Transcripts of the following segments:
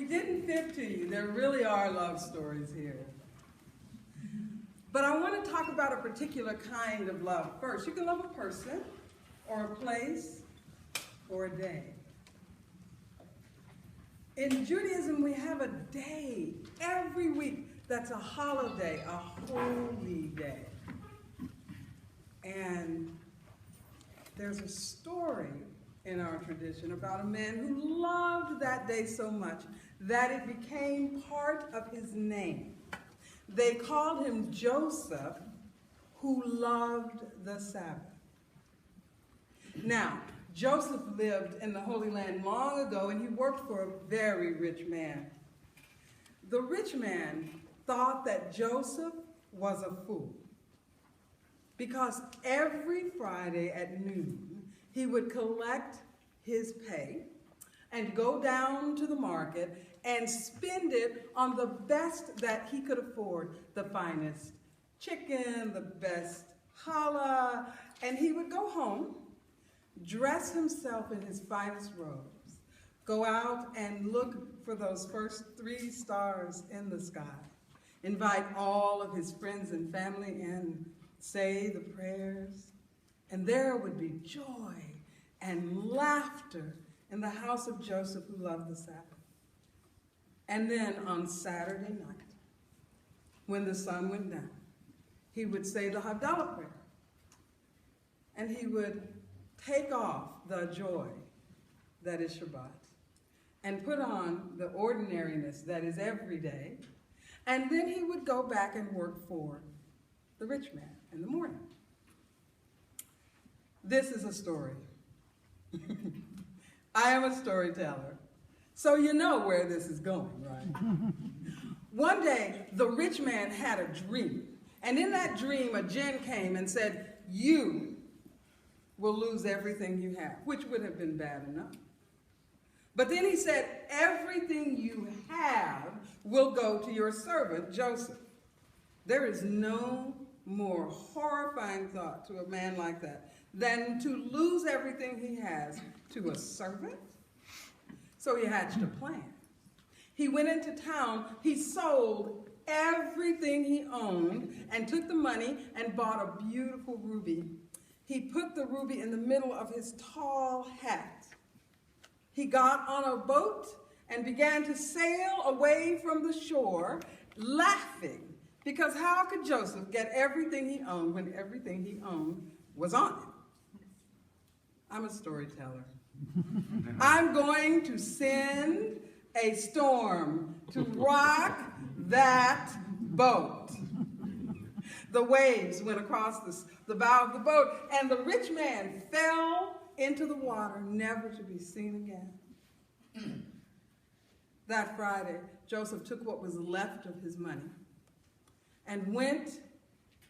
we didn't fib to you, there really are love stories here. But I want to talk about a particular kind of love first. You can love a person, or a place, or a day. In Judaism, we have a day every week that's a holiday, a holy day. And there's a story in our tradition about a man who loved that day so much that it became part of his name. They called him Jospeh, who loved the Sabbath. Now, Joseph lived in the Holy Land long ago, and he worked for a very rich man. The rich man thought that Joseph was a fool because every Friday at noon, he would collect his pay and go down to the market and spend it on the best that he could afford, the finest chicken, the best challah, and he would go home, dress himself in his finest robes, go out and look for those first 3 stars in the sky, invite all of his friends and family in, say the prayers, and there would be joy and laughter in the house of Joseph, who loved the Sabbath. And then on Saturday night, when the sun went down, he would say the Havdalah prayer, and he would take off the joy that is Shabbat and put on the ordinariness that is every day, and then he would go back and work for the rich man in the morning. This is a story. I am a storyteller, so you know where this is going, right? One day, the rich man had a dream, and in that dream, a jinn came and said, "You will lose everything you have," which would have been bad enough. But then he said, "Everything you have will go to your servant, Joseph." There is no more horrifying thought to a man like that than to lose everything he has to a servant. So he hatched a plan. He went into town, he sold everything he owned and took the money and bought a beautiful ruby. He put the ruby in the middle of his tall hat. He got on a boat and began to sail away from the shore, laughing, because how could Joseph get everything he owned when everything he owned was on him? I'm a storyteller. I'm going to send a storm to rock that boat. The waves went across the bow of the boat, and the rich man fell into the water, never to be seen again. That Friday, Joseph took what was left of his money and went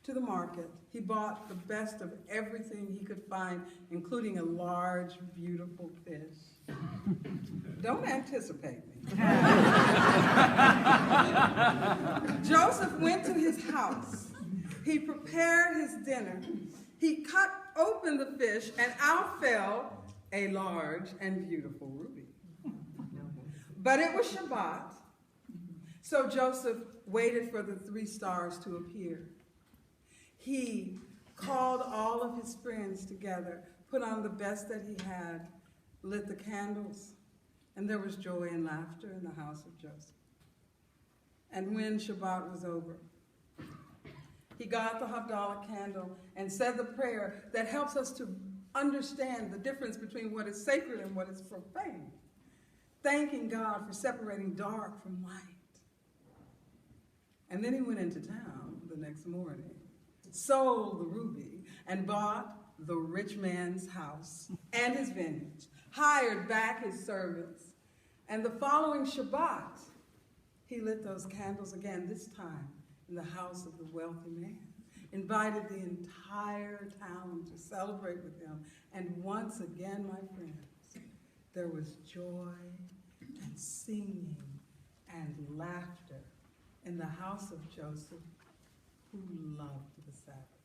to the market. He bought the best of everything he could find, including a large, beautiful fish. Don't anticipate me. Joseph went to his house. He prepared his dinner. He cut open the fish, and out fell a large and beautiful ruby. But it was Shabbat, so Joseph waited for the 3 stars to appear. He called all of his friends together, put on the best that he had, lit the candles, and there was joy and laughter in the house of Joseph. And when Shabbat was over, he got the Havdalah candle and said the prayer that helps us to understand the difference between what is sacred and what is profane, thanking God for separating dark from light. And then he went into town the next morning, sold the ruby, and bought the rich man's house and his vineyards, hired back his servants. And the following Shabbat, he lit those candles again, this time in the house of the wealthy man, invited the entire town to celebrate with him. And once again, my friends, there was joy and singing and laughter in the house of Joseph, who loved the Sabbath.